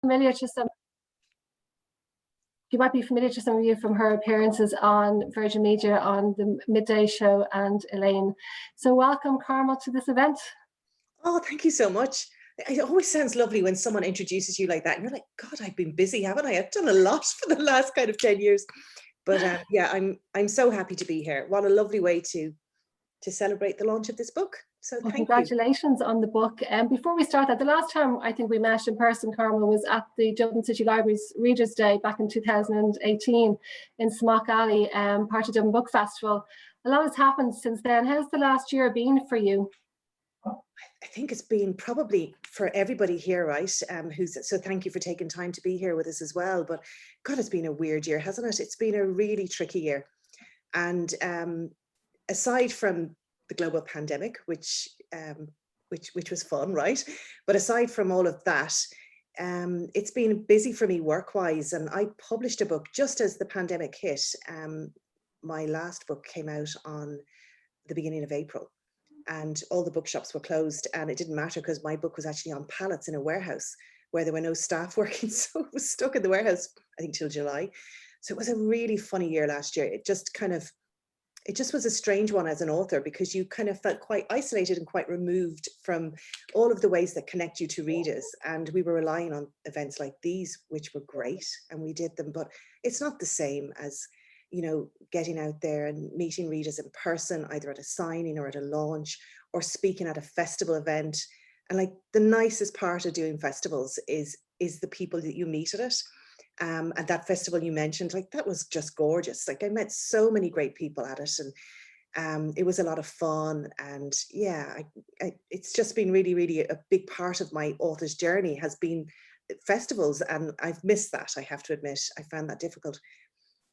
familiar to some. You might be familiar to some of you from her appearances on Virgin Media on the Midday Show and Elaine. So welcome, Carmel, to this event. Oh, thank you so much. It always sounds lovely when someone introduces you like that. And you're like, God, I've been busy, haven't I? I've done a lot for the last kind of 10 years. But yeah, I'm so happy to be here. What a lovely way to celebrate the launch of this book. So well, thank congratulations on the book. And before we start that, the last time I think we met in person, Carmel, was at the Dublin City Library's Readers' Day back in 2018 in Smock Alley, part of Dublin Book Festival. A lot has happened since then. How's the last year been for you? I think it's been probably for everybody here, right? So thank you for taking time to be here with us as well. But God, it's been a weird year, hasn't it? It's been a really tricky year. And aside from the global pandemic, which was fun, right? But aside from all of that, it's been busy for me work-wise, and I published a book just as the pandemic hit. My last book came out on the beginning of April, and all the bookshops were closed, and it didn't matter because my book was actually on pallets in a warehouse where there were no staff working, so it was stuck in the warehouse, I think, till July. So it was a really funny year last year. It just was a strange one as an author, because you kind of felt quite isolated and quite removed from all of the ways that connect you to readers. And we were relying on events like these, which were great, and we did them, but it's not the same as, you know, getting out there and meeting readers in person, either at a signing or at a launch or speaking at a festival event. And like the nicest part of doing festivals is the people that you meet at it. And that festival you mentioned, like that was just gorgeous. Like I met so many great people at it, and it was a lot of fun. And yeah, it's just been really, really a big part of my author's journey has been festivals, and I've missed that, I have to admit. I found that difficult.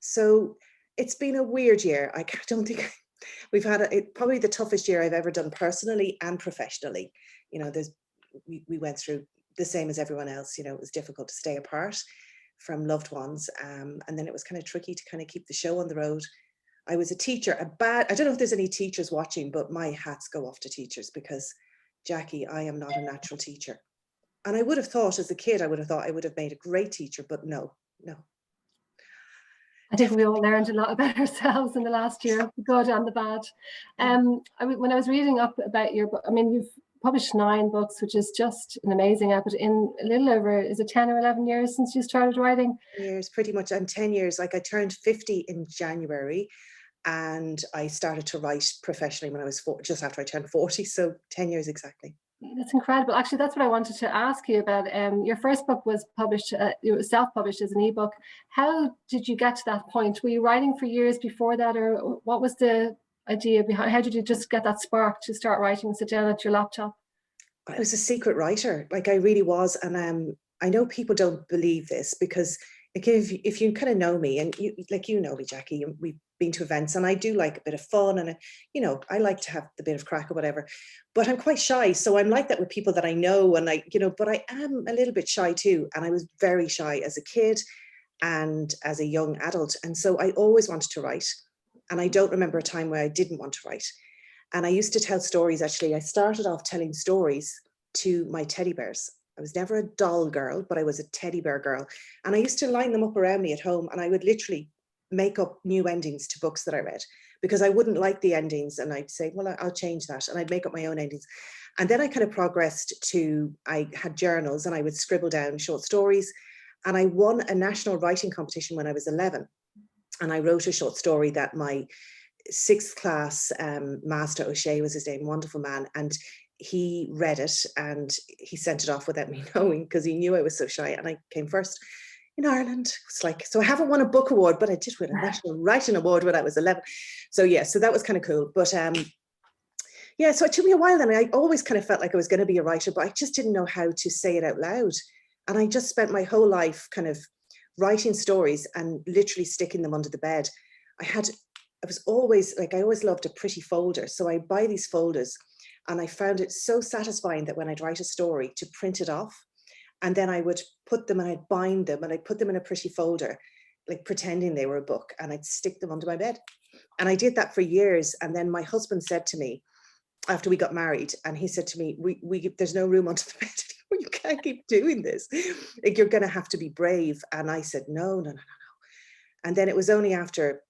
So it's been a weird year. I don't think we've had probably the toughest year I've ever done personally and professionally. You know, we went through the same as everyone else. You know, it was difficult to stay apart from loved ones, and then it was kind of tricky to kind of keep the show on the road. I was a teacher, I don't know if there's any teachers watching, but my hats go off to teachers, because Jackie, I am not a natural teacher. And I would have thought as a kid, I would have made a great teacher, but no. I think we all learned a lot about ourselves in the last year, the good and the bad. When I was reading up about your book, I mean, you've published 9 books, which is just an amazing effort in a little over, is it 10 or 11 years since you started writing? Years, pretty much. I'm 10 years. Like I turned 50 in January, and I started to write professionally when I was just after I turned 40. So 10 years exactly. That's incredible. Actually, that's what I wanted to ask you about. Your first book was published, it was self-published as an ebook. How did you get to that point? Were you writing for years before that, or what was the idea behind? How did you just get that spark to start writing and sit down at your laptop? I was a secret writer, like I really was. And I know people don't believe this, because like if you kind of know me, and you know me, Jackie, we've been to events, and I do like a bit of fun, and you know, I like to have the bit of crack or whatever, but I'm quite shy. So I'm like that with people that I know, and but I am a little bit shy too. And I was very shy as a kid and as a young adult. And so I always wanted to write. And I don't remember a time where I didn't want to write. And I used to tell stories. Actually, I started off telling stories to my teddy bears. I was never a doll girl, but I was a teddy bear girl. And I used to line them up around me at home, and I would literally make up new endings to books that I read, because I wouldn't like the endings. And I'd say, well, I'll change that. And I'd make up my own endings. And then I kind of progressed to, I had journals, and I would scribble down short stories. And I won a national writing competition when I was 11. And I wrote a short story that my 6th class Master O'Shea was his name, wonderful man. And he read it, and he sent it off without me knowing, because he knew I was so shy, and I came first in Ireland. It's like, so I haven't won a book award, but I did win a national writing award when I was 11. So yeah, so that was kind of cool. But yeah, so it took me a while. Then I always kind of felt like I was going to be a writer, but I just didn't know how to say it out loud. And I just spent my whole life kind of writing stories and literally sticking them under the bed. I was always like, I always loved a pretty folder. So I buy these folders, and I found it so satisfying that when I'd write a story, to print it off, and then I would put them, and I'd bind them, and I'd put them in a pretty folder, like pretending they were a book, and I'd stick them under my bed. And I did that for years. And then my husband said to me, after we got married, and he said to me, there's no room under the bed you can't keep doing this. Like, you're going to have to be brave. And I said, no, no, no, no, no. And then it was only after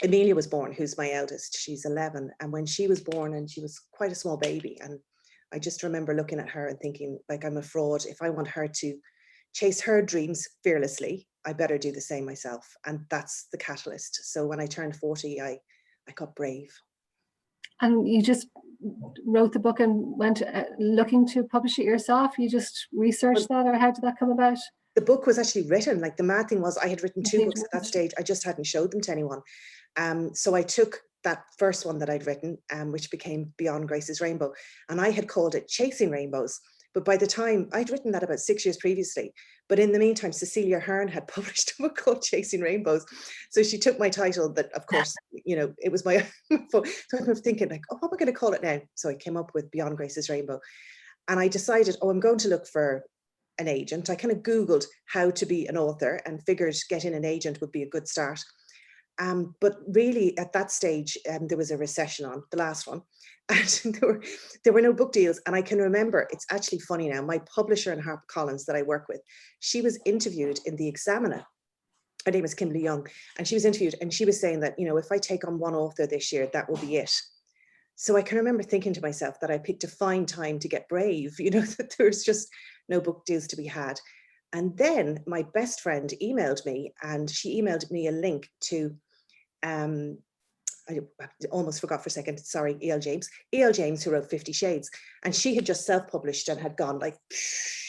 Amelia was born, who's my eldest, she's 11. And when she was born, and she was quite a small baby, and I just remember looking at her and thinking, like, I'm a fraud. If I want her to chase her dreams fearlessly, I better do the same myself. And that's the catalyst. So when I turned 40, I got brave. And you just wrote the book and went looking to publish it yourself? You just researched that, or how did that come about? The book was actually written. Like, the mad thing was, I had written 2 books at that stage. I just hadn't showed them to anyone. So I took that first one that I'd written, which became Beyond Grace's Rainbow, and I had called it Chasing Rainbows. But by the time, I'd written that about 6 years previously. But in the meantime, Cecilia Hearn had published a book called Chasing Rainbows. So she took my title, that, of course, you know, it was my, so I was thinking, like, oh, what am I going to call it now? So I came up with Beyond Grace's Rainbow. And I decided, oh, I'm going to look for an agent. I kind of Googled how to be an author and figured getting an agent would be a good start. But really, at that stage, there was a recession on, the last one, and there were no book deals. And I can remember, it's actually funny now, my publisher in Harper Collins that I work with, she was interviewed in the Examiner. Her name is Kimberly Young, and she was interviewed, and she was saying that, you know, if I take on one author this year, that will be it. So I can remember thinking to myself that I picked a fine time to get brave, you know, that there was just no book deals to be had. And then my best friend emailed me, and she emailed me a link to, I almost forgot for a second, sorry, E.L. James, who wrote 50 Shades, and she had just self-published and had gone like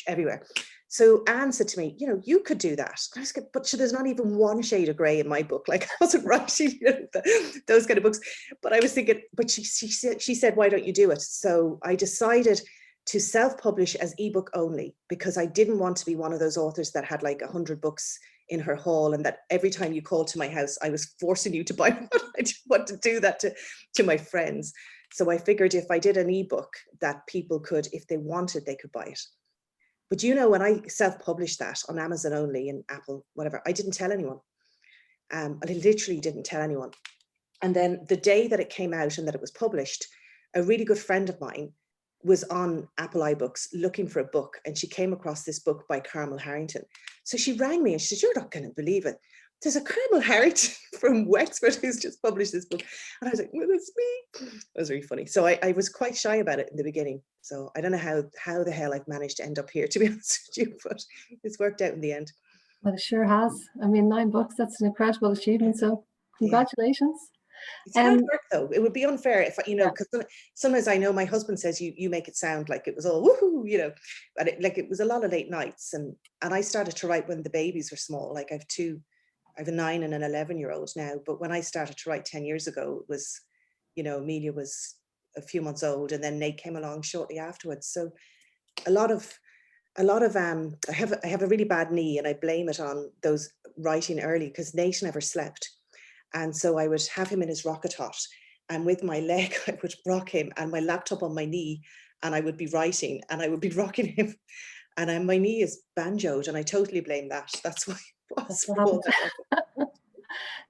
everywhere. So Anne said to me, you know, you could do that. I was like, but there's not even one shade of grey in my book. Like, I wasn't writing, you know, those kind of books. But I was thinking, but she said, why don't you do it? So I decided to self-publish as ebook only, because I didn't want to be one of those authors that had like 100 books in her hall, and that every time you called to my house, I was forcing you to buy one. I didn't want to do that to my friends. So I figured if I did an ebook, that people could, if they wanted, they could buy it. But you know, when I self-published that on Amazon only and Apple, whatever, I didn't tell anyone. I literally didn't tell anyone. And then the day that it came out and that it was published, a really good friend of mine was on Apple iBooks looking for a book, and she came across this book by Carmel Harrington. So she rang me and she said, you're not going to believe it. There's a Carmel Harrington from Wexford who's just published this book. And I was like, well, that's me. It was really funny. So I was quite shy about it in the beginning. So I don't know how the hell I've managed to end up here, to be honest with you, but it's worked out in the end. Well, it sure has. I mean, 9 books, that's an incredible achievement. So congratulations. Yeah. It's hard work, though. It would be unfair if, you know, because sometimes I know my husband says you make it sound like it was all woohoo, you know, but it was a lot of late nights. And I started to write when the babies were small. Like, I have a 9 and an 11-year-old now. But when I started to write 10 years ago, it was, you know, Amelia was a few months old, and then Nate came along shortly afterwards. So a lot of I have a really bad knee, and I blame it on those writing early, because Nate never slept. And so I would have him in his rocket hut, and with my leg, I would rock him and my laptop on my knee, and I would be writing and I would be rocking him. And my knee is banjoed, and I totally blame that. That's why it was.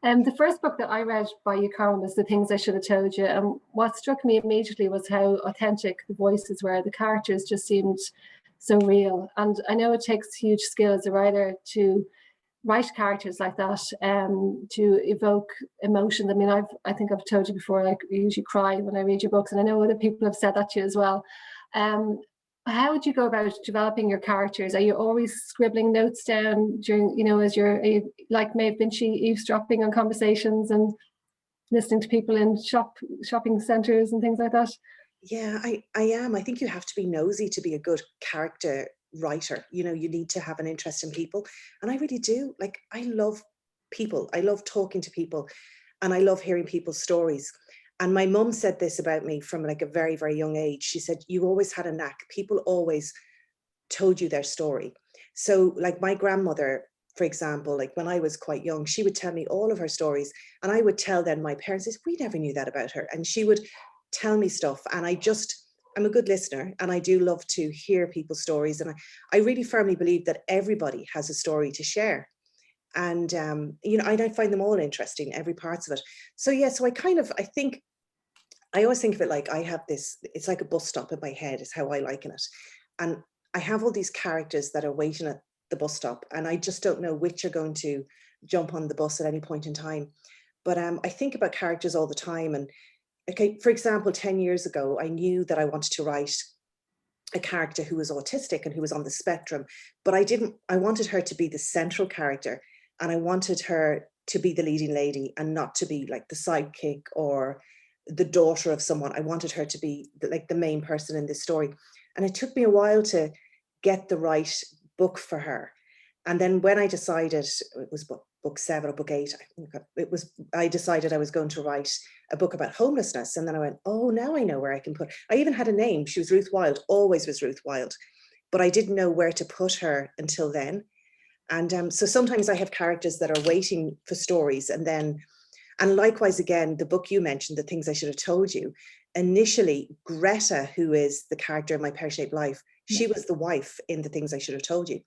The first book that I read by you, Carol, was The Things I Should Have Told You. And what struck me immediately was how authentic the voices were. The characters just seemed so real. And I know it takes huge skill as a writer to write characters like that, to evoke emotion. I mean, I think I've told you before, I usually cry when I read your books, and I know other people have said that to you as well. How would you go about developing your characters? Are you always scribbling notes down during, you know, as you're like Maeve Binchy, eavesdropping on conversations and listening to people in shopping centres and things like that? Yeah, I am. I think you have to be nosy to be a good character writer. You know, you need to have an interest in people, and I really do. Like, I love people. I love talking to people, and I love hearing people's stories. And my mum said this about me from like a very, very young age. She said, you always had a knack. People always told you their story. So like my grandmother, for example, like when I was quite young, she would tell me all of her stories, and I would tell then my parents, we never knew that about her. And she would tell me stuff, and I'm a good listener, and I do love to hear people's stories. And I really firmly believe that everybody has a story to share. And, you know, I find them all interesting, every parts of it. So, yeah, so I always think of it like I have this, it's like a bus stop in my head is how I liken it. And I have all these characters that are waiting at the bus stop, and I just don't know which are going to jump on the bus at any point in time. But I think about characters all the time. And okay, for example, 10 years ago, I knew that I wanted to write a character who was autistic and who was on the spectrum, but I wanted her to be the central character, and I wanted her to be the leading lady and not to be like the sidekick or the daughter of someone. I wanted her to be like the main person in this story. And it took me a while to get the right book for her. And then when I decided, it was book 7 or book 8, I decided I was going to write a book about homelessness. And then I went, oh, now I know where I can put, I even had a name. She was Ruth Wilde, always was Ruth Wilde, but I didn't know where to put her until then. And so sometimes I have characters that are waiting for stories, and likewise, again, the book you mentioned, The Things I Should Have Told You, initially, Greta, who is the character in My Pear-Shaped Life, she was the wife in The Things I Should Have Told You.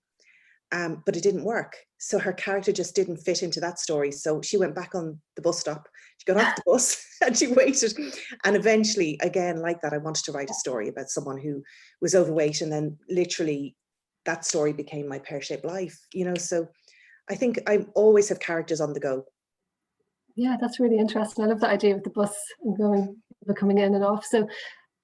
But it didn't work. So her character just didn't fit into that story. So she went back on the bus stop, she got off the bus and she waited. And eventually, again, like that, I wanted to write a story about someone who was overweight, and then literally that story became My Pear-Shaped Life, you know. So I think I always have characters on the go. Yeah, that's really interesting. I love the idea of the bus and going, coming in and off. So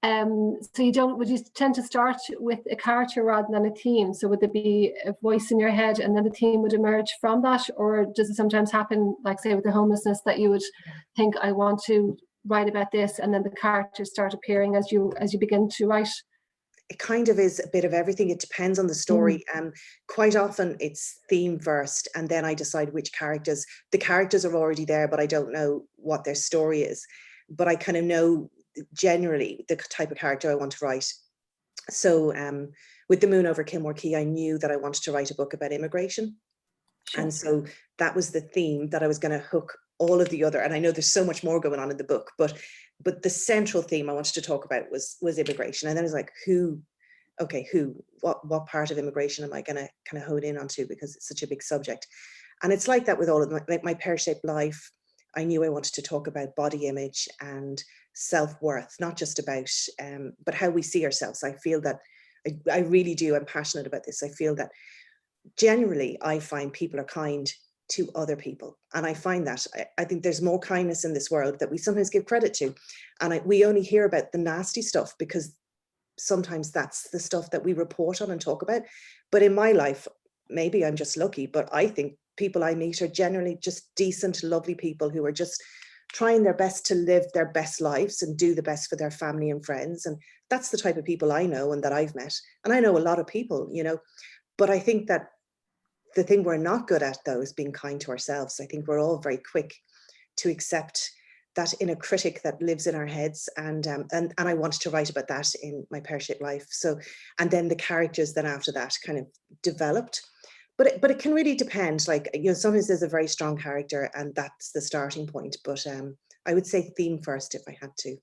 would you tend to start with a character rather than a theme? So would there be a voice in your head and then the theme would emerge from that? Or does it sometimes happen, like say with the homelessness, that you would think, I want to write about this, and then the characters start appearing as you begin to write? It kind of is a bit of everything. It depends on the story. Quite often it's theme first, and then I decide which characters. The characters are already there, but I don't know what their story is. But I kind of know generally the type of character I want to write. So with the Moon Over Kilmore Quay, I knew that I wanted to write a book about immigration. Sure. And so that was the theme that I was going to hook all of the other, and I know there's so much more going on in the book, but the central theme I wanted to talk about was immigration. And then I was like, what part of immigration am I going to kind of hone in onto, because it's such a big subject. And it's like that with all of my Pear-Shaped Life. I knew I wanted to talk about body image and self-worth, not just about, but how we see ourselves. I feel that I really do. I'm passionate about this. I feel that generally I find people are kind to other people. And I find that I think there's more kindness in this world that we sometimes give credit to. And we only hear about the nasty stuff because sometimes that's the stuff that we report on and talk about. But in my life, maybe I'm just lucky, but I think people I meet are generally just decent, lovely people who are just trying their best to live their best lives and do the best for their family and friends. And that's the type of people I know and that I've met. And I know a lot of people, you know, but I think that the thing we're not good at, though, is being kind to ourselves. I think we're all very quick to accept that inner critic that lives in our heads. And I wanted to write about that in My Pear-Shaped Life. So, and then the characters then after that kind of developed. But it can really depend. Like, you know, sometimes there's a very strong character and that's the starting point. But I would say theme first if I had to.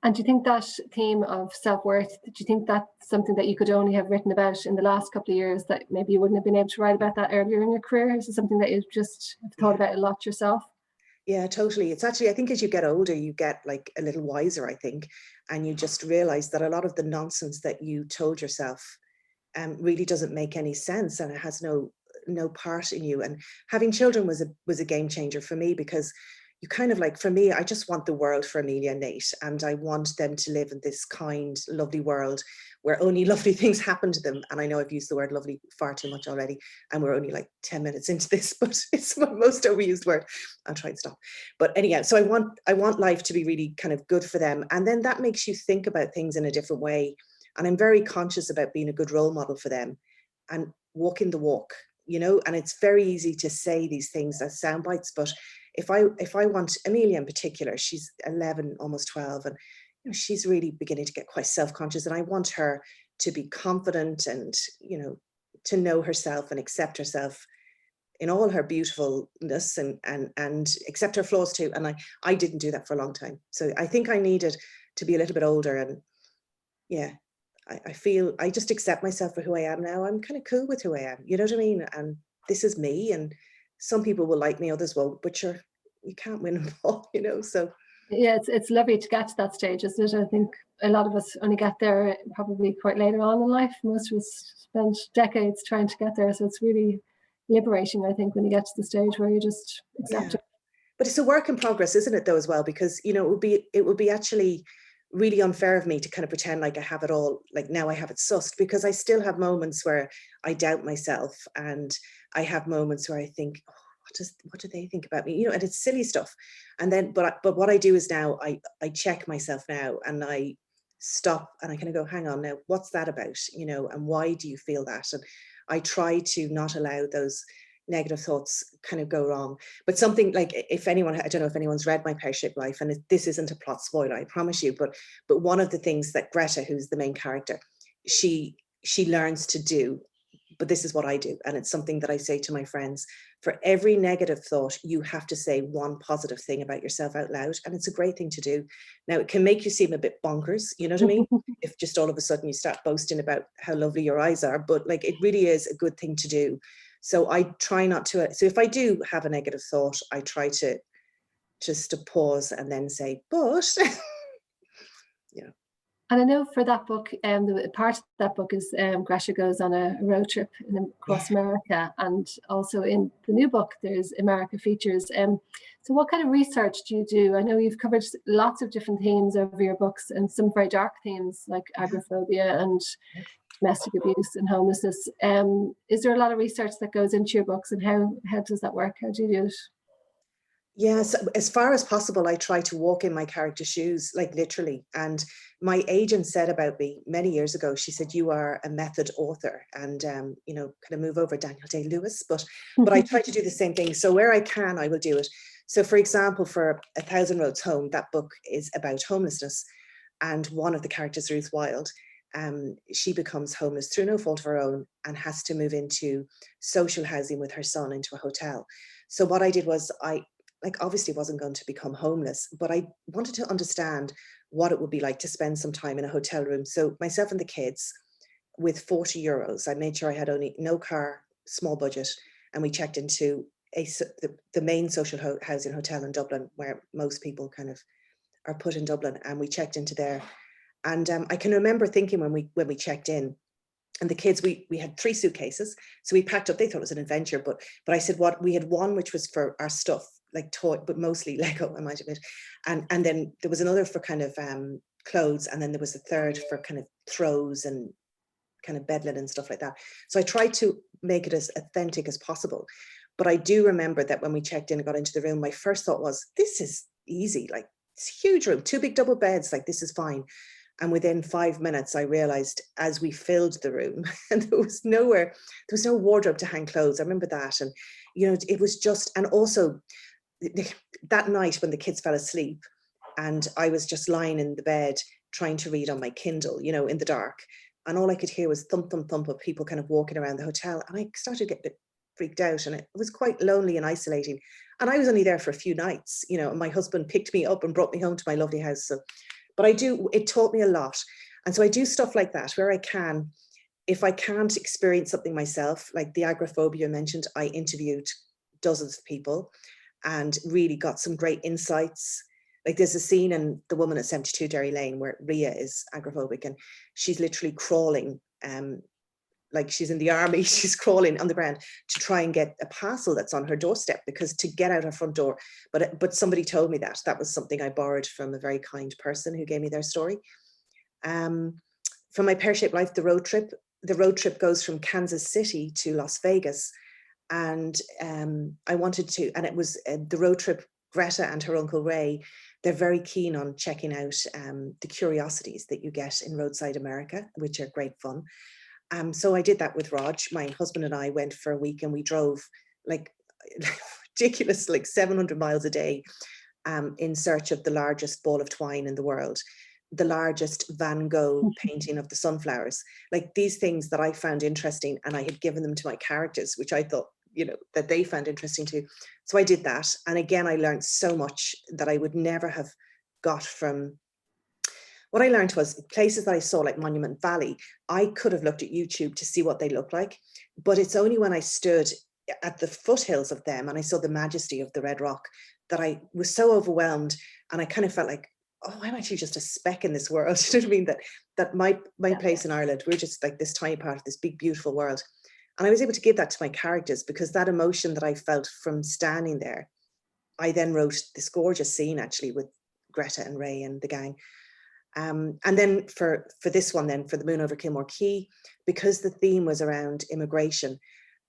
And do you think that theme of self-worth, do you think that's something that you could only have written about in the last couple of years, that maybe you wouldn't have been able to write about that earlier in your career? Is it something that you've just thought about a lot yourself? Yeah, totally. It's actually, I think as you get older, you get like a little wiser, I think, and you just realize that a lot of the nonsense that you told yourself really doesn't make any sense, and it has no part in you. And having children was a game changer for me, because you kind of like, for me, I just want the world for Amelia and Nate, and I want them to live in this kind, lovely world where only lovely things happen to them. And I know I've used the word lovely far too much already, and we're only like 10 minutes into this, but it's my most overused word. I'll try and stop. But anyhow, so I want life to be really kind of good for them. And then that makes you think about things in a different way. And I'm very conscious about being a good role model for them and walking the walk, you know. And it's very easy to say these things as sound bites, but if I want Amelia in particular, she's 11, almost 12, and you know, she's really beginning to get quite self-conscious, and I want her to be confident and, you know, to know herself and accept herself in all her beautifulness and accept her flaws too. And I didn't do that for a long time. So I think I needed to be a little bit older, and yeah, I feel I just accept myself for who I am now. I'm kind of cool with who I am, you know what I mean? And this is me, and some people will like me, others won't, but you can't win them all, you know. So yeah, it's lovely to get to that stage, isn't it? I think a lot of us only get there probably quite later on in life. Most of us spend decades trying to get there. So it's really liberating, I think, when you get to the stage where you just accept it. But it's a work in progress, isn't it, though, as well? Because, you know, it would be actually really unfair of me to kind of pretend like I have it all, like now I have it sussed, because I still have moments where I doubt myself, and I have moments where I think, oh, what do they think about me? You know, and it's silly stuff. And then, but what I do is now I check myself now, and I stop and I kind of go, hang on now, what's that about? You know, and why do you feel that? And I try to not allow those negative thoughts kind of go wrong. But something like, if anyone, I don't know if anyone's read My Pear-Shaped Life, and this isn't a plot spoiler, I promise you, but one of the things that Greta, who's the main character, she learns to do, but this is what I do, and it's something that I say to my friends: for every negative thought, you have to say one positive thing about yourself out loud, and it's a great thing to do. Now, it can make you seem a bit bonkers, you know what I mean? If just all of a sudden you start boasting about how lovely your eyes are, but like, it really is a good thing to do. So I try not to, so if I do have a negative thought, I try to just to pause and then say, but, yeah. And I know for that book, the part of that book is Greta goes on a road trip across America, and also in the new book, there's America features. So what kind of research do you do? I know you've covered lots of different themes over your books, and some very dark themes like agoraphobia and domestic abuse and homelessness. Is there a lot of research that goes into your books, and how does that work? How do you do it? Yes, as far as possible, I try to walk in my character's shoes, like literally. And my agent said about me many years ago, she said, you are a method author, and, you know, kind of move over Daniel Day-Lewis, but I try to do the same thing. So where I can, I will do it. So for example, for A Thousand Roads Home, that book is about homelessness. And one of the characters, Ruth Wilde, she becomes homeless through no fault of her own, and has to move into social housing with her son into a hotel. So what I did was, I obviously wasn't going to become homeless, but I wanted to understand what it would be like to spend some time in a hotel room. So myself and the kids, with 40 euros, I made sure I had only no car, small budget, and we checked into the main social housing hotel in Dublin, where most people kind of are put in Dublin, and we checked into there. And I can remember thinking when we checked in, and the kids, we had 3 suitcases, so we packed up. They thought it was an adventure, but I said, what, we had one which was for our stuff, like toy, but mostly Lego, I might admit, and then there was another for kind of clothes, and then there was a third for kind of throws and kind of bed linen and stuff like that. So I tried to make it as authentic as possible. But I do remember that when we checked in and got into the room, my first thought was, this is easy, like it's a huge room, 2 big double beds, like this is fine. And within 5 minutes, I realized, as we filled the room, and there was no wardrobe to hang clothes. I remember that. And, you know, it was just, and also that night when the kids fell asleep, and I was just lying in the bed trying to read on my Kindle, you know, in the dark. And all I could hear was thump, thump, thump of people kind of walking around the hotel. And I started to get a bit freaked out, and it was quite lonely and isolating. And I was only there for a few nights, you know, and my husband picked me up and brought me home to my lovely house. So, but it taught me a lot. And so I do stuff like that where I can. If I can't experience something myself, like the agoraphobia I mentioned, I interviewed dozens of people and really got some great insights. Like there's a scene in The Woman at 72 Derry Lane where Ria is agoraphobic, and she's literally crawling, like she's in the army, she's crawling on the ground to try and get a parcel that's on her doorstep, because to get out her front door. But somebody told me that was something I borrowed from a very kind person who gave me their story. From My Pear-Shaped Life, the road trip goes from Kansas City to Las Vegas. And I wanted to, and it was the road trip. Greta and her uncle Ray, they're very keen on checking out the curiosities that you get in roadside America, which are great fun. So I did that with Rog. My husband and I went for a week, and we drove like ridiculous, like 700 miles a day in search of the largest ball of twine in the world, the largest Van Gogh painting of the sunflowers, like these things that I found interesting, and I had given them to my characters, which I thought, you know, that they found interesting too. So I did that. And again, I learned so much that I would never have got from. What I learned was places that I saw, like Monument Valley, I could have looked at YouTube to see what they look like, but it's only when I stood at the foothills of them and I saw the majesty of the Red Rock that I was so overwhelmed, and I kind of felt like oh, I'm actually just a speck in this world. You know what I mean? That my place in Ireland, we're just like this tiny part of this big, beautiful world. And I was able to give that to my characters, because that emotion that I felt from standing there, I then wrote this gorgeous scene actually with Greta and Ray and the gang. And then for this one, then for the Moon Over Kilmore Quay, because the theme was around immigration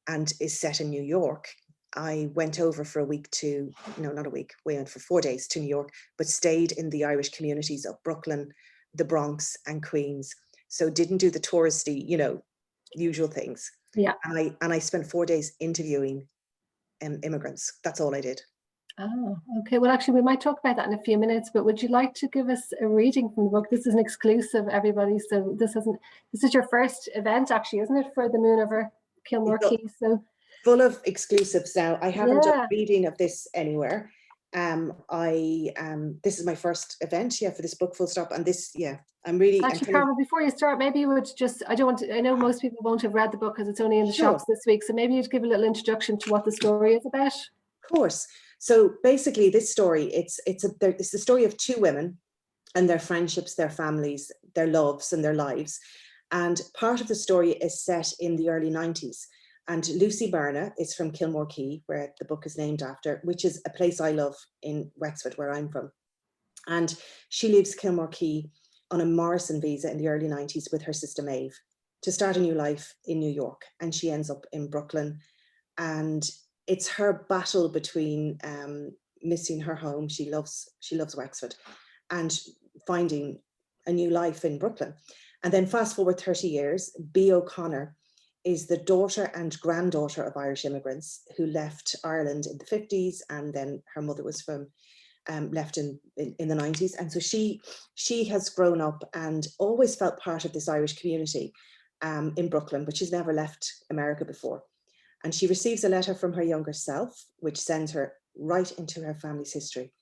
and is set in New York, I went over for a week to, no, not a week, we went for 4 days to New York, but stayed in the Irish communities of Brooklyn, the Bronx and Queens. So didn't do the touristy, usual things. Yeah. And I spent 4 days interviewing immigrants. That's all I did. Oh, okay. Well, actually, we might talk about that in a few minutes, but would you like to give us a reading from the book? This is an exclusive, everybody. So this is your first event, actually, isn't it, for the Moon Over Kilmore Quay? So full of exclusives now. I haven't done a reading of this anywhere. This is my first event, for this book, full stop. And this, I'm really actually, Carmel, before you start, maybe you would just, I know most people won't have read the book because it's only in the shops this week. So maybe you'd give a little introduction to what the story is about. Of course. So basically this story, it's the story of two women and their friendships, their families, their loves and their lives. And part of the story is set in the early 90s. And Lucy Berna is from Kilmore Quay, where the book is named after, which is a place I love in Wexford, where I'm from. And she leaves Kilmore Quay on a Morrison visa in the early 90s with her sister Maeve to start a new life in New York. And she ends up in Brooklyn. And it's her battle between missing her home, she loves Wexford, and finding a new life in Brooklyn. And then fast forward 30 years, Bea O'Connor is the daughter and granddaughter of Irish immigrants who left Ireland in the 50s, and then her mother was from left in the 90s. And so she has grown up and always felt part of this Irish community in Brooklyn, but she's never left America before. And she receives a letter from her younger self, which sends her right into her family's history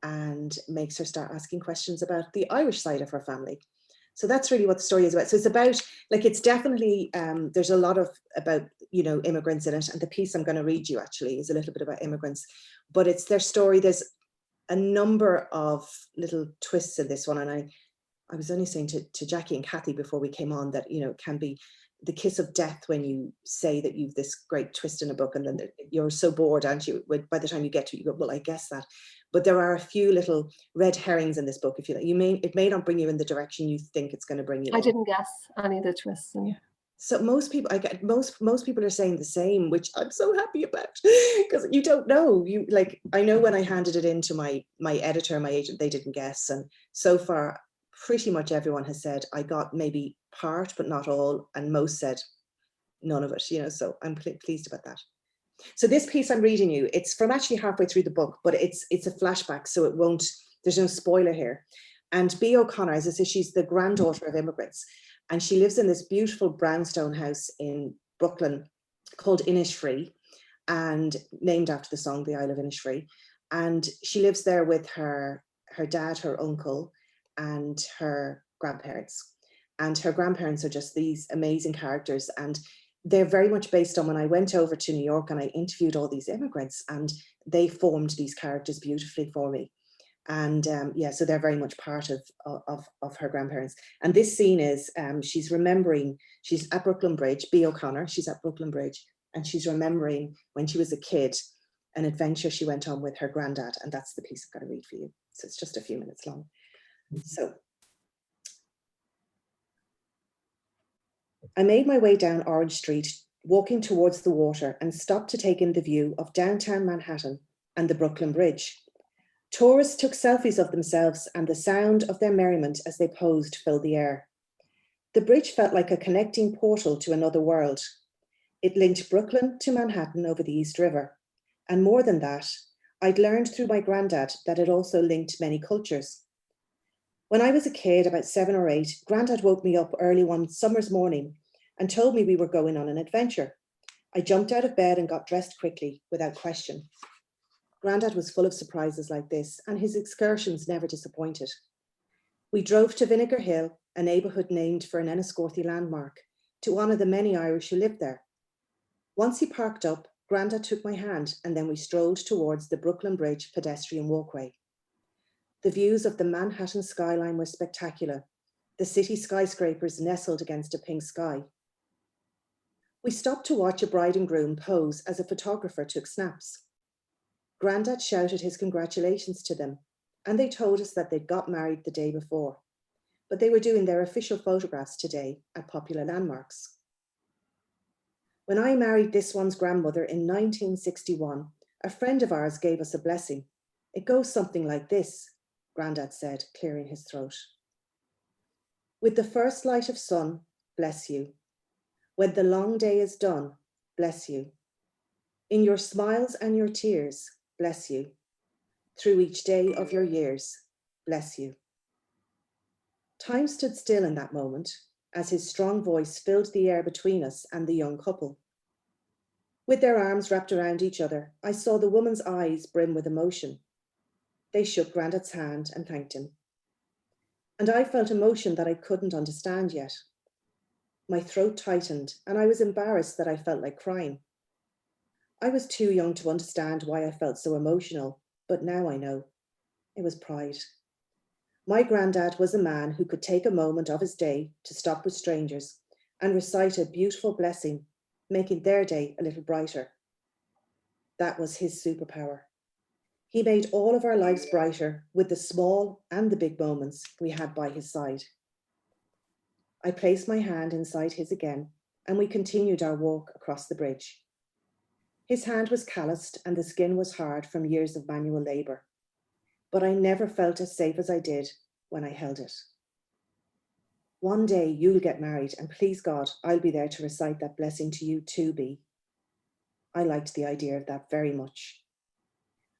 and makes her start asking questions about the Irish side of her family. So that's really what the story is about. So it's about, like, it's definitely, there's a lot about, immigrants in it. And the piece I'm going to read you actually is a little bit about immigrants, but it's their story. There's a number of little twists in this one. And I was only saying to Jackie and Kathy before we came on that, it can be the kiss of death when you say that you've this great twist in a book and then you're so bored, aren't you? By the time you get to it, you go, well, I guess that. But there are a few little red herrings in this book. If you like, it may not bring you in the direction you think it's going to bring you. I didn't guess any of the twists. So most people, most people are saying the same, which I'm so happy about, because you don't know. I know when I handed it in to my editor, my agent, they didn't guess, and so far, pretty much everyone has said I got maybe part, but not all, and most said none of it. So I'm pleased about that. So this piece I'm reading you, it's from actually halfway through the book, but it's a flashback, so it won't. There's no spoiler here. And Bea O'Connor, as I say, she's the granddaughter of immigrants. And she lives in this beautiful brownstone house in Brooklyn called Innisfree, and named after the song, The Isle of Innisfree. And she lives there with her dad, her uncle, and her grandparents. And her grandparents are just these amazing characters. And they're very much based on when I went over to New York and I interviewed all these immigrants, and they formed these characters beautifully for me. And so they're very much part of her grandparents. And this scene is, she's at Brooklyn Bridge, Bea O'Connor, she's at Brooklyn Bridge, and she's remembering when she was a kid, an adventure she went on with her granddad. And that's the piece I'm going to read for you. So it's just a few minutes long. So I made my way down Orange Street, walking towards the water, and stopped to take in the view of downtown Manhattan and the Brooklyn Bridge. Tourists took selfies of themselves, and the sound of their merriment as they posed filled the air. The bridge felt like a connecting portal to another world. It linked Brooklyn to Manhattan over the East River. And more than that, I'd learned through my granddad that it also linked many cultures. When I was a kid, about 7 or 8, Granddad woke me up early one summer's morning and told me we were going on an adventure. I jumped out of bed and got dressed quickly, without question. Granddad was full of surprises like this, and his excursions never disappointed. We drove to Vinegar Hill, a neighbourhood named for an Enniscorthy landmark, to honour the many Irish who lived there. Once he parked up, Grandad took my hand, and then we strolled towards the Brooklyn Bridge pedestrian walkway. The views of the Manhattan skyline were spectacular. The city skyscrapers nestled against a pink sky. We stopped to watch a bride and groom pose as a photographer took snaps. Grandad shouted his congratulations to them, and they told us that they'd got married the day before, but they were doing their official photographs today at popular landmarks. When I married this one's grandmother in 1961, a friend of ours gave us a blessing. It goes something like this, Grandad said, clearing his throat. With the first light of sun, bless you. When the long day is done, bless you. In your smiles and your tears, bless you. Through each day of your years, bless you. Time stood still in that moment as his strong voice filled the air between us and the young couple. With their arms wrapped around each other, I saw the woman's eyes brim with emotion. They shook Grandad's hand and thanked him. And I felt emotion that I couldn't understand yet. My throat tightened and I was embarrassed that I felt like crying. I was too young to understand why I felt so emotional, but now I know. It was pride. My granddad was a man who could take a moment of his day to stop with strangers and recite a beautiful blessing, making their day a little brighter. That was his superpower. He made all of our lives brighter with the small and the big moments we had by his side. I placed my hand inside his again, and we continued our walk across the bridge. His hand was calloused and the skin was hard from years of manual labor, but I never felt as safe as I did when I held it. One day you'll get married, and please God, I'll be there to recite that blessing to you too, Bea. I liked the idea of that very much.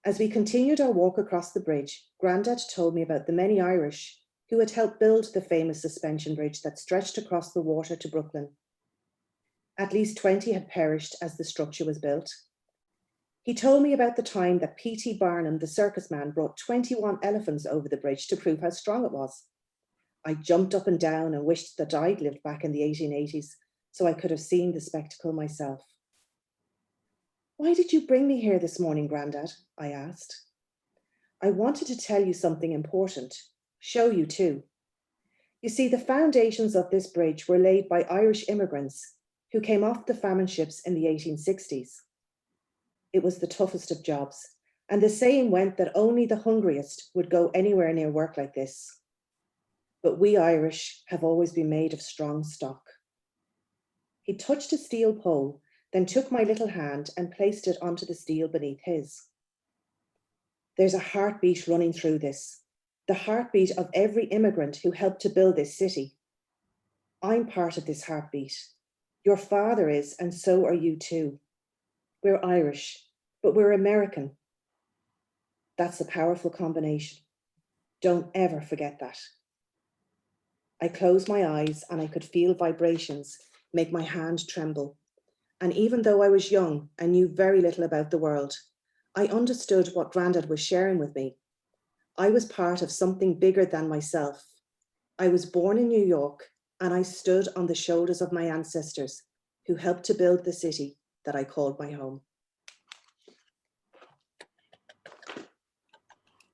As we continued our walk across the bridge, Grandad told me about the many Irish who had helped build the famous suspension bridge that stretched across the water to Brooklyn. At least 20 had perished as the structure was built. He told me about the time that P.T. Barnum, the circus man, brought 21 elephants over the bridge to prove how strong it was. I jumped up and down and wished that I'd lived back in the 1880s so I could have seen the spectacle myself. Why did you bring me here this morning, Grandad? I asked. I wanted to tell you something important, show you too. You see, the foundations of this bridge were laid by Irish immigrants who came off the famine ships in the 1860s. It was the toughest of jobs, and the saying went that only the hungriest would go anywhere near work like this. But we Irish have always been made of strong stock. He touched a steel pole, then took my little hand and placed it onto the steel beneath his. There's a heartbeat running through this, the heartbeat of every immigrant who helped to build this city. I'm part of this heartbeat. Your father is, and so are you too. We're Irish, but we're American. That's a powerful combination. Don't ever forget that. I closed my eyes and I could feel vibrations make my hand tremble. And even though I was young and knew very little about the world, I understood what Grandad was sharing with me. I was part of something bigger than myself. I was born in New York and I stood on the shoulders of my ancestors who helped to build the city that I called my home.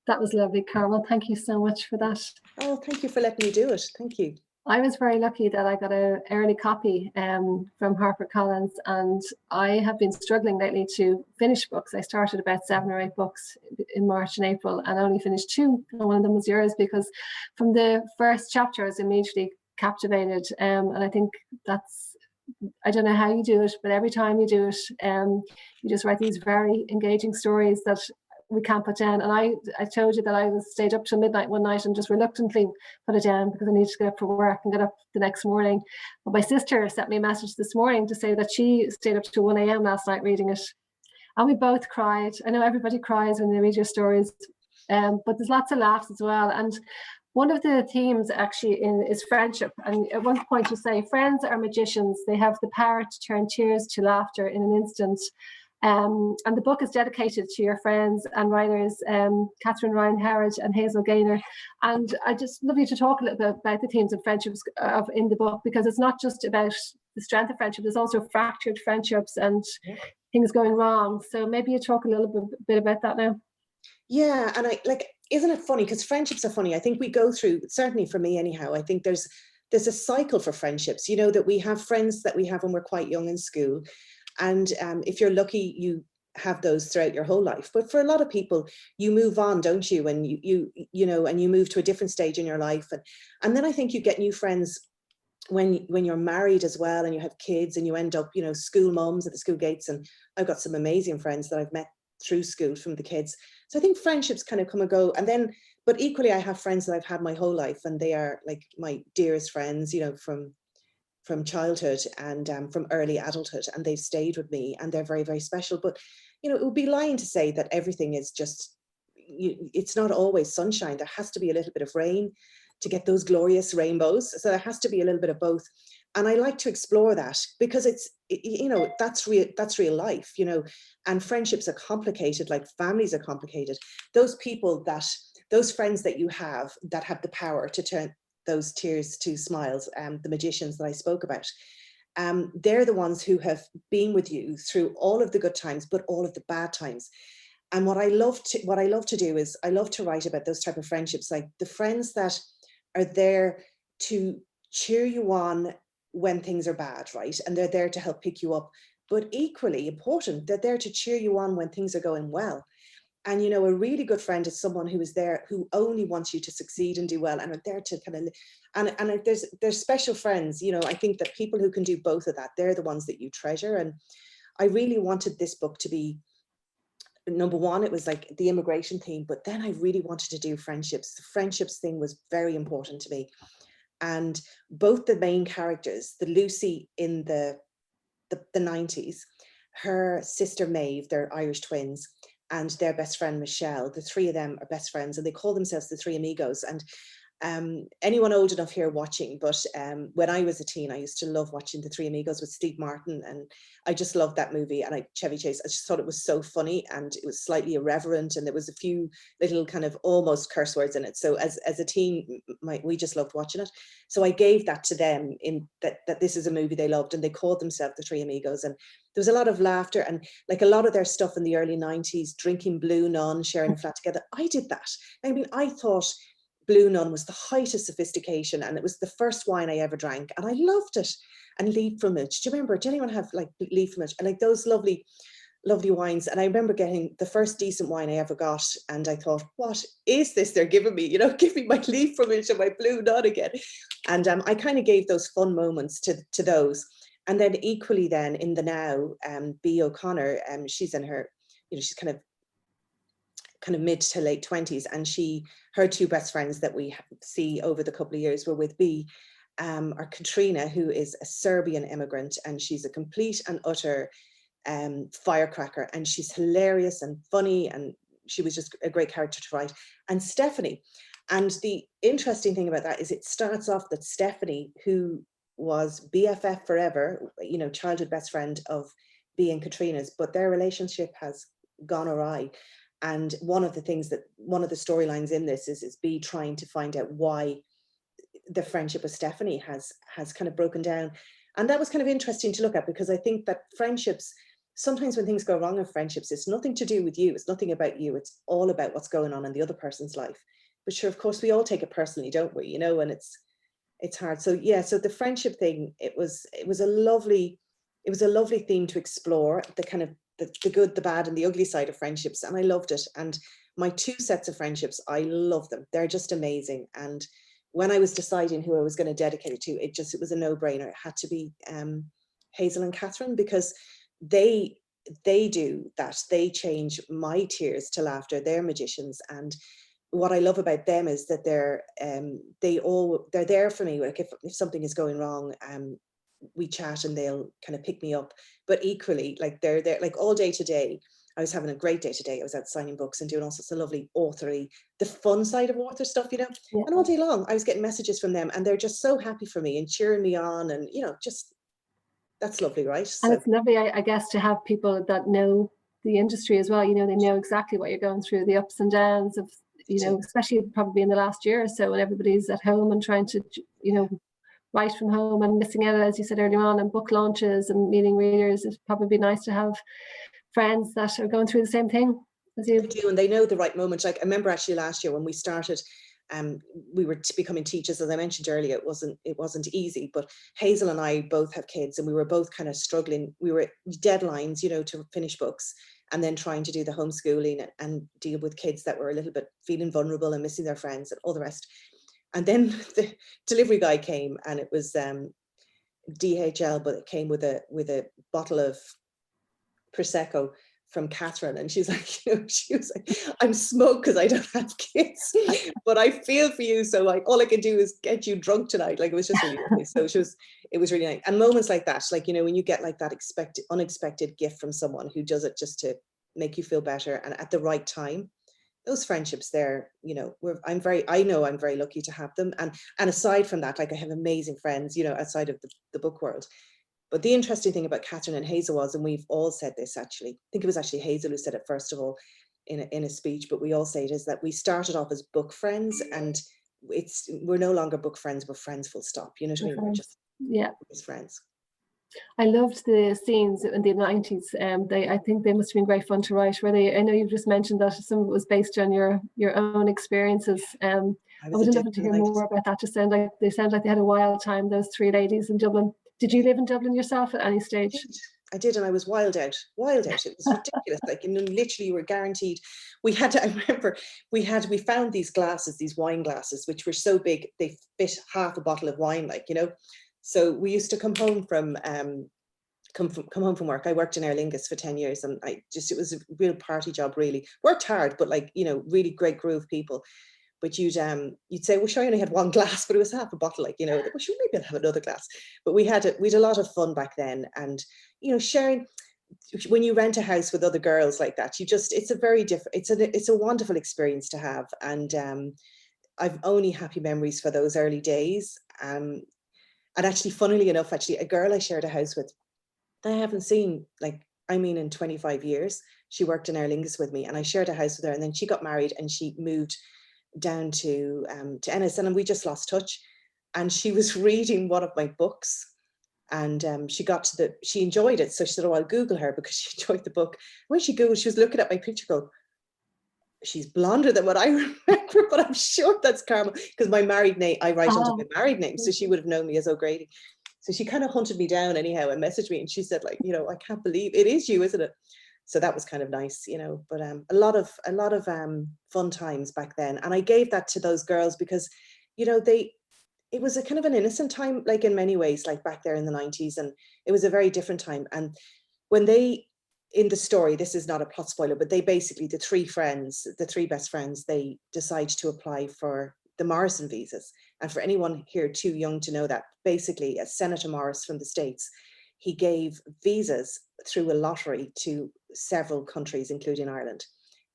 That was lovely, Carmel. Thank you so much for that. Oh, thank you for letting me do it. Thank you. I was very lucky that I got an early copy from Harper Collins, and I have been struggling lately to finish books. I started about 7 or 8 books in March and April and only finished 2. And one of them was yours, because from the first chapter I was immediately captivated. And I think that's, I don't know how you do it, but every time you do it, you just write these very engaging stories that we can't put down. And I told you that I was stayed up till midnight one night and just reluctantly put it down because I needed to get up for work and get up the next morning. But my sister sent me a message this morning to say that she stayed up till 1 a.m. last night reading it. And we both cried. I know everybody cries when they read your stories, but there's lots of laughs as well. And one of the themes actually is friendship. And at one point you say, friends are magicians. They have the power to turn tears to laughter in an instant. And the book is dedicated to your friends and writers, Catherine Ryan Howard and Hazel Gaynor. And I just love you to talk a little bit about the themes of friendships in the book, because it's not just about the strength of friendship, there's also fractured friendships and things going wrong. So maybe you talk a little bit about that now. Yeah, and isn't it funny? Because friendships are funny. I think we go through, certainly for me anyhow, I think there's a cycle for friendships, you know, that we have friends that we have when we're quite young in school. And if you're lucky, you have those throughout your whole life. But for a lot of people, you move on, don't you? And you know, and you move to a different stage in your life. And then I think you get new friends when you're married as well, and you have kids, and you end up, you know, school moms at the school gates. And I've got some amazing friends that I've met through school from the kids. So I think friendships kind of come and go. And then, but equally, I have friends that I've had my whole life, and they are like my dearest friends, you know, from childhood and from early adulthood, and they've stayed with me, and they're very, very special. But, you know, it would be lying to say that everything is just, it's not always sunshine. There has to be a little bit of rain to get those glorious rainbows. So there has to be a little bit of both. And I like to explore that, because it's, you know, that's real life, you know, and friendships are complicated, like families are complicated. Those people those friends that you have that have the power to turn those tears to smiles, the magicians that I spoke about, they're the ones who have been with you through all of the good times, but all of the bad times. And what I love to do is I love to write about those type of friendships, like the friends that are there to cheer you on when things are bad, right? And they're there to help pick you up. But equally important, they're there to cheer you on when things are going well. And, you know, a really good friend is someone who is there, who only wants you to succeed and do well, and are there to kind of, and there's special friends, you know, I think that people who can do both of that, they're the ones that you treasure. And I really wanted this book to be, number one, it was like the immigration theme, but then I really wanted to do friendships. The friendships thing was very important to me. And both the main characters, the Lucy in the 90s, her sister Maeve, they're Irish twins, and their best friend Michelle, the three of them are best friends, and they call themselves the Three Amigos. And anyone old enough here watching, but when I was a teen, I used to love watching the Three Amigos with Steve Martin, and I just loved that movie. And Chevy Chase, I just thought it was so funny, and it was slightly irreverent, and there was a few little kind of almost curse words in it. So as a teen, we just loved watching it. So I gave that to them, in that this is a movie they loved, and they called themselves the Three Amigos. And there was a lot of laughter, and like a lot of their stuff in the early 90s, drinking Blue Nun, sharing a flat together. I did that. I mean, I thought Blue Nun was the height of sophistication, and it was the first wine I ever drank, and I loved it. And Liefremilch, do you remember, did anyone have like Liefremilch and like those lovely wines? And I remember getting the first decent wine I ever got, and I thought, what is this they're giving me? You know, give me my Liefremilch and my Blue Nun again. And I kind of gave those fun moments to those. And then equally then in the now, Bea O'Connor, she's in her, you know, she's kind of mid to late 20s, and her two best friends that we see over the couple of years were with Bea, are Katrina, who is a Serbian immigrant, and she's a complete and utter firecracker, and she's hilarious and funny, and she was just a great character to write. And Stephanie, and the interesting thing about that is it starts off that Stephanie, who was BFF forever, you know, childhood best friend of Bea and Katrina's, but their relationship has gone awry. And one of the storylines in this is Bea trying to find out why the friendship with Stephanie has kind of broken down. And that was kind of interesting to look at, because I think that friendships, sometimes when things go wrong in friendships, it's nothing to do with you. It's nothing about you. It's all about what's going on in the other person's life. But sure, of course, we all take it personally, don't we? You know, and it's hard. So yeah, so the friendship thing, it was a lovely theme to explore, the kind of the good, the bad, and the ugly side of friendships. And I loved it. And my two sets of friendships, I love them. They're just amazing. And when I was deciding who I was going to dedicate it to, it was a no-brainer. It had to be Hazel and Catherine, because they do that. They change my tears to laughter. They're magicians. And what I love about them is that they're there for me. Like if something is going wrong, we chat and they'll kind of pick me up. But equally, like they're there, like all day today. I was having a great day today. I was out signing books and doing all sorts of lovely authory, the fun side of author stuff, you know. Yeah. And all day long, I was getting messages from them, and they're just so happy for me and cheering me on, and you know, just that's lovely, right? And it's lovely, I guess, to have people that know the industry as well. You know, they know exactly what you're going through, the ups and downs of, you know, especially probably in the last year or so when everybody's at home and trying to, you know, write from home and missing out, as you said earlier on, and book launches and meeting readers. It'd probably be nice to have friends that are going through the same thing They do, and they know the right moment. Like I remember actually last year when we started, we were becoming teachers, as I mentioned earlier. It wasn't easy, but Hazel and I both have kids, and we were both kind of struggling. We were deadlines, you know, to finish books, and then trying to do the homeschooling and deal with kids that were a little bit feeling vulnerable and missing their friends and all the rest. And then the delivery guy came, and it was DHL, but it came with a bottle of Prosecco from Catherine, and she's like, you know, she was like, I'm smug because I don't have kids, but I feel for you, so like all I can do is get you drunk tonight. Like it was just really nice. So it was really nice. And moments like that, like, you know, when you get like that unexpected gift from someone who does it just to make you feel better and at the right time, those friendships there, you know, I know I'm very lucky to have them. And aside from that, like I have amazing friends, you know, outside of the book world. But the interesting thing about Catherine and Hazel was, and we've all said this actually, I think it was actually Hazel who said it first of all in a speech, but we all say it, is that we started off as book friends, and we're no longer book friends, we're friends full stop. You know what I mean? We're just friends. I loved the scenes in the 90s. I think they must have been great fun to write. Were they? I know you've just mentioned that some of it was based on your own experiences. I would love to hear more about that. They sound like they had a wild time, those three ladies in Dublin. Did you live in Dublin yourself at any stage? I did, and I was wild out. It was ridiculous. Like, you know, literally you were guaranteed. I remember we found these glasses, these wine glasses, which were so big they fit half a bottle of wine, like, you know. So we used to come home from work. I worked in Aer Lingus for 10 years, and it was a real party job, really. Worked hard, but like, you know, really great crew of people. But you'd say, well, sure, I only had one glass, but it was half a bottle, like, you know, well, sure, maybe I'll have another glass. But we had a lot of fun back then. And, you know, sharing, when you rent a house with other girls like that, it's a very different, it's a wonderful experience to have. And I've only happy memories for those early days. And actually, funnily enough, a girl I shared a house with, that I haven't seen, like, I mean, in 25 years. She worked in Aer Lingus with me, and I shared a house with her, and then she got married and she moved down to Ennis, and we just lost touch. And she was reading one of my books, and she enjoyed it, so she said, oh, I'll Google her, because she enjoyed the book. When she Googled, she was looking at my picture going, she's blonder than what I remember, but I'm sure that's Carmel, because my married name, I write under my married name, so she would have known me as O'Grady. So she kind of hunted me down anyhow and messaged me, and she said, like, you know, I can't believe it is you, isn't it? So that was kind of nice, you know. But a lot of fun times back then, and I gave that to those girls because, you know, it was a kind of an innocent time, like in many ways, like back there in the 90s, and it was a very different time. And when they, in the story, this is not a plot spoiler, but they basically, the three best friends, they decide to apply for the Morrison visas. And for anyone here too young to know that, basically, as Senator Morris from the States, he gave visas through a lottery to several countries, including Ireland.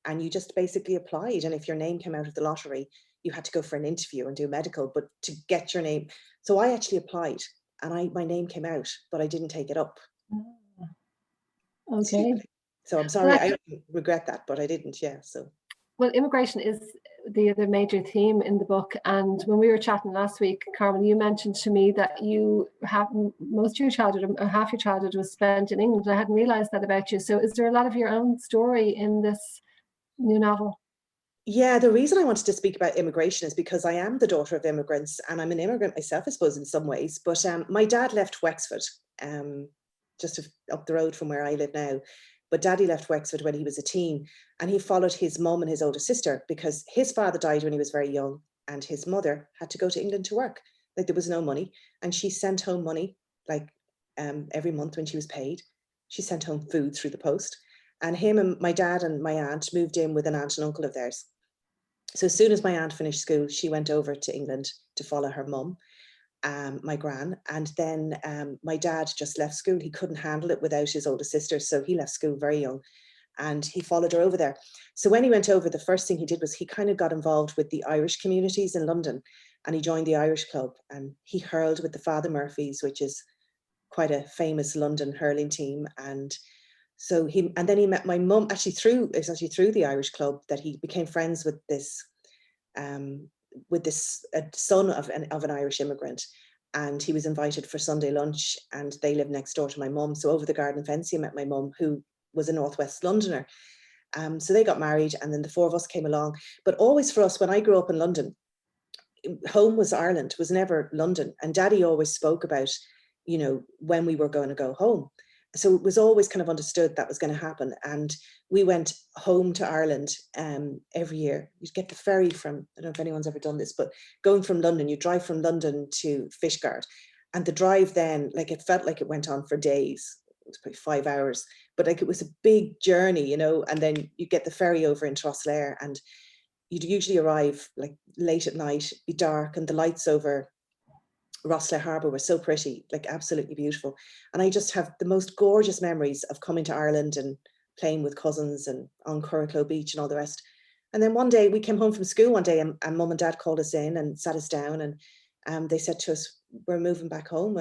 And you just basically applied. And if your name came out of the lottery, you had to go for an interview and do medical, but to get your name. So I actually applied, and my name came out, but I didn't take it up. Okay. So I'm sorry, I regret that, but I didn't, yeah. So. Well, immigration is the other major theme in the book. And when we were chatting last week, Carmel, you mentioned to me that you have most of your childhood, or half your childhood, was spent in England. I hadn't realized that about you. So is there a lot of your own story in this new novel? Yeah, the reason I wanted to speak about immigration is because I am the daughter of immigrants, and I'm an immigrant myself, I suppose, in some ways. But my dad left Wexford, just up the road from where I live now. But Daddy left Wexford when he was a teen, and he followed his mum and his older sister because his father died when he was very young, and his mother had to go to England to work. Like, there was no money, and she sent home money, like every month when she was paid. She sent home food through the post. And him and my dad and my aunt moved in with an aunt and uncle of theirs. So as soon as my aunt finished school, she went over to England to follow her mum, my gran. And then my dad just left school. He couldn't handle it without his older sister. So he left school very young, and he followed her over there. So when he went over, the first thing he did was he kind of got involved with the Irish communities in London, and he joined the Irish club, and he hurled with the Father Murphys, which is quite a famous London hurling team. And so then he met my mum, actually through the Irish club, that he became friends with this son of an Irish immigrant. And he was invited for Sunday lunch, and they lived next door to my mum. So over the garden fence, he met my mum, who was a Northwest Londoner. So they got married, and then the four of us came along. But always for us, when I grew up in London, home was Ireland, was never London. And Daddy always spoke about, you know, when we were going to go home. So it was always kind of understood that was going to happen. And we went home to Ireland every year. You'd get the ferry from, I don't know if anyone's ever done this, but going from London, you drive from London to Fishguard. And the drive then, like, it felt like it went on for days. It was probably 5 hours, but like it was a big journey, you know. And then you get the ferry over into Rosslare, and you'd usually arrive like late at night, be dark, and the lights over Rosslare Harbour were so pretty, like absolutely beautiful. And I just have the most gorgeous memories of coming to Ireland and playing with cousins and on Curracloe Beach and all the rest. And then one day we came home from school one day, and Mum and Dad called us in and sat us down, and they said to us, we're moving back home.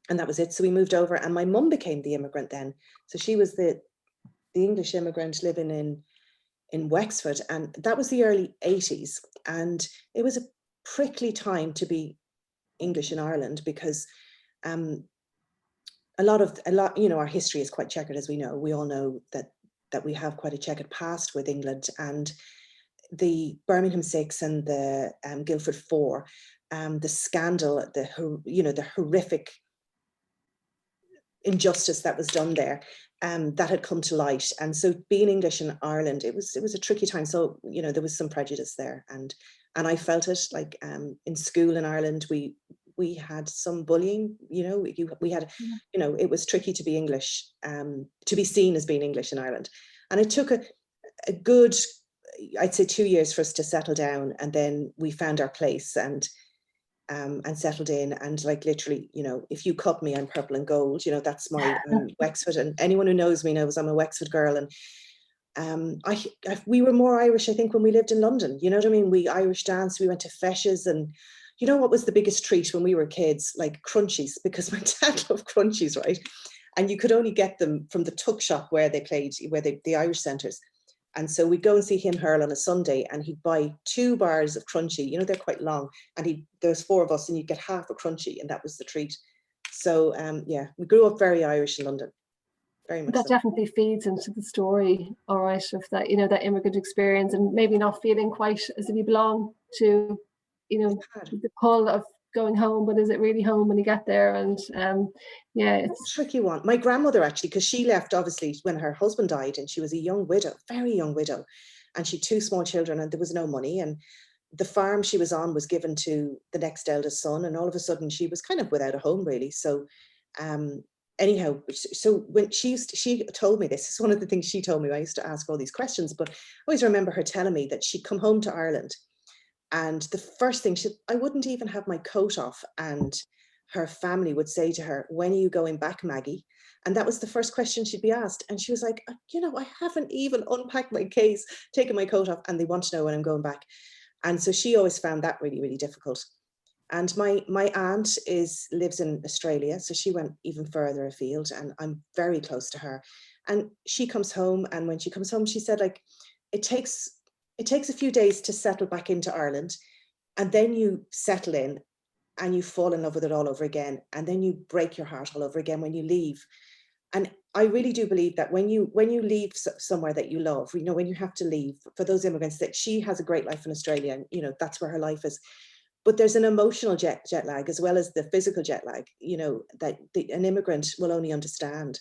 And that was it. So we moved over, and my mum became the immigrant then. So she was the English immigrant living in Wexford, and that was the early 80s. And it was a prickly time to be English in Ireland, because a lot, you know, our history is quite checkered, as we know. We all know that we have quite a checkered past with England, and the Birmingham Six and the Guildford Four, the scandal, the horrific injustice that was done there, that had come to light. And so being English in Ireland, it was a tricky time. So, you know, there was some prejudice there, and I felt it, like in school in Ireland, we had some bullying, you know. We had, you know, it was tricky to be English, to be seen as being English in Ireland. And it took a good, I'd say, 2 years for us to settle down, and then we found our place and settled in. And like literally, you know, if you cut me, I'm purple and gold, you know, that's my Wexford. And anyone who knows me knows I'm a Wexford girl. And we were more Irish, I think, when we lived in London, you know what I mean? We Irish danced, we went to feshes, and you know what was the biggest treat when we were kids? Like crunchies, because my dad loved crunchies, right? And you could only get them from the tuck shop where they played, the Irish centres. And so we'd go and see him hurl on a Sunday, and he'd buy 2 bars of crunchy, you know, they're quite long, and there was 4 of us, and you'd get half a crunchy, and that was the treat. So yeah, we grew up very Irish in London, very much. That definitely feeds into the story, all right, of that, you know, that immigrant experience, and maybe not feeling quite as if you belong to, you know, the pull of going home, but is it really home when you get there? And yeah, it's a tricky one. My grandmother, actually, because she left obviously when her husband died, and she was a young widow, very young widow, and she had 2 small children, and there was no money, and the farm she was on was given to the next eldest son, and all of a sudden she was kind of without a home, really. So anyhow, so when she told me this is one of the things she told me. I used to ask all these questions, but I always remember her telling me that she'd come home to Ireland, and the first thing I wouldn't even have my coat off, and her family would say to her, when are you going back, Maggie? And that was the first question she'd be asked. And she was like, you know, I haven't even unpacked my case, taken my coat off, and they want to know when I'm going back. And so she always found that really, really difficult. And my aunt lives in Australia, so she went even further afield, and I'm very close to her. And she comes home, and when she comes home, she said, like, it takes a few days to settle back into Ireland, and then you settle in and you fall in love with it all over again, and then you break your heart all over again when you leave. And I really do believe that when you leave somewhere that you love, you know, when you have to leave, for those immigrants, that she has a great life in Australia, and you know, that's where her life is. But there's an emotional jet lag, as well as the physical jet lag, you know, that an immigrant will only understand.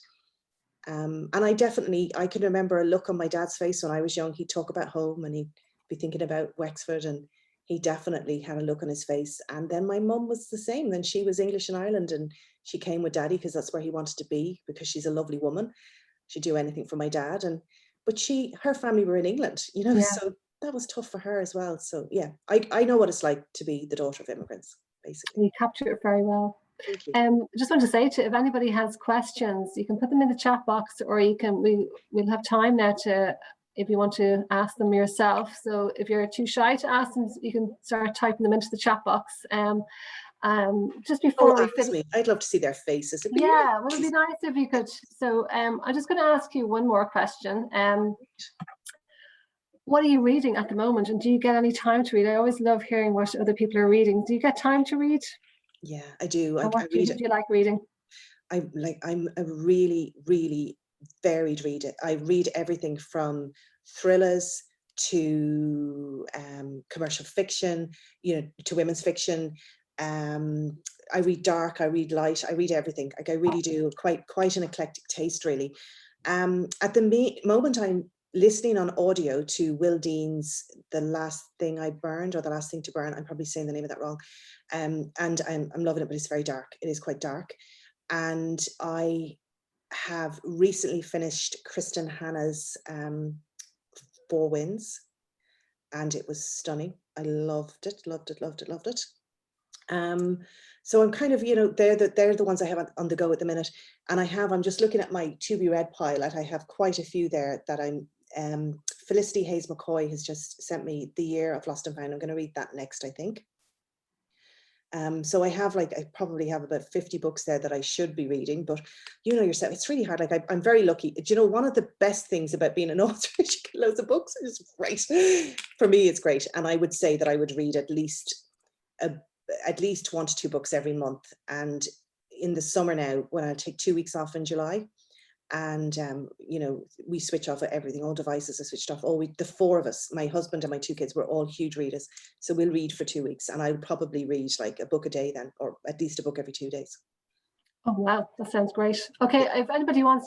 And I can remember a look on my dad's face when I was young. He'd talk about home, and he'd be thinking about Wexford, and he definitely had a look on his face. And then my mum was the same. Then she was English in Ireland, and she came with Daddy because that's where he wanted to be, because she's a lovely woman. She'd do anything for my dad. But her family were in England, you know, so that was tough for her as well. So yeah, I know what it's like to be the daughter of immigrants, basically. You capture it very well. Thank you. I just want to say if anybody has questions, you can put them in the chat box, or we'll have time now if you want to ask them yourself. So if you're too shy to ask them, you can start typing them into the chat box. Just before we finish, I'd love to see their faces. Yeah, well, it'd be nice if you could. So I'm just going to ask you one more question. What are you reading at the moment, and do you get any time to read? I always love hearing what other people are reading. Do you get time to read? Yeah, I do. What do you like reading? I'm a really, really varied reader. I read everything from thrillers to commercial fiction, to women's fiction. I read dark, I read light, I read everything. Like I really do, quite an eclectic taste, really. At the moment, I'm listening on audio to Will Dean's The Last Thing I Burned, or The Last Thing to Burn. I'm probably saying the name of that wrong. And I'm loving it, but it's very dark. It is quite dark. And I have recently finished Kristen Hanna's Four Winds, and it was stunning. I loved it. So I'm kind of, they're the ones I have on the go at the minute. And I'm just looking at my to be read pile. I have quite a few there that Felicity Hayes McCoy has just sent me The Year of Lost and Found. I'm going to read that next, I think. So I probably have about 50 books there that I should be reading, but you know yourself, it's really hard. Like I'm very lucky. Do you know, one of the best things about being an author is you get loads of books. It's great. For me, it's great. And I would say that I would read at least 1 to 2 books every month. And in the summer now, when I take 2 weeks off in July, and we switch off everything, all devices are switched off. The 4 of us, my husband and my 2 kids, we're all huge readers, so we'll read for 2 weeks, and I would probably read like a book a day then, or at least a book every 2 days. Oh wow, that sounds great. Okay, if anybody wants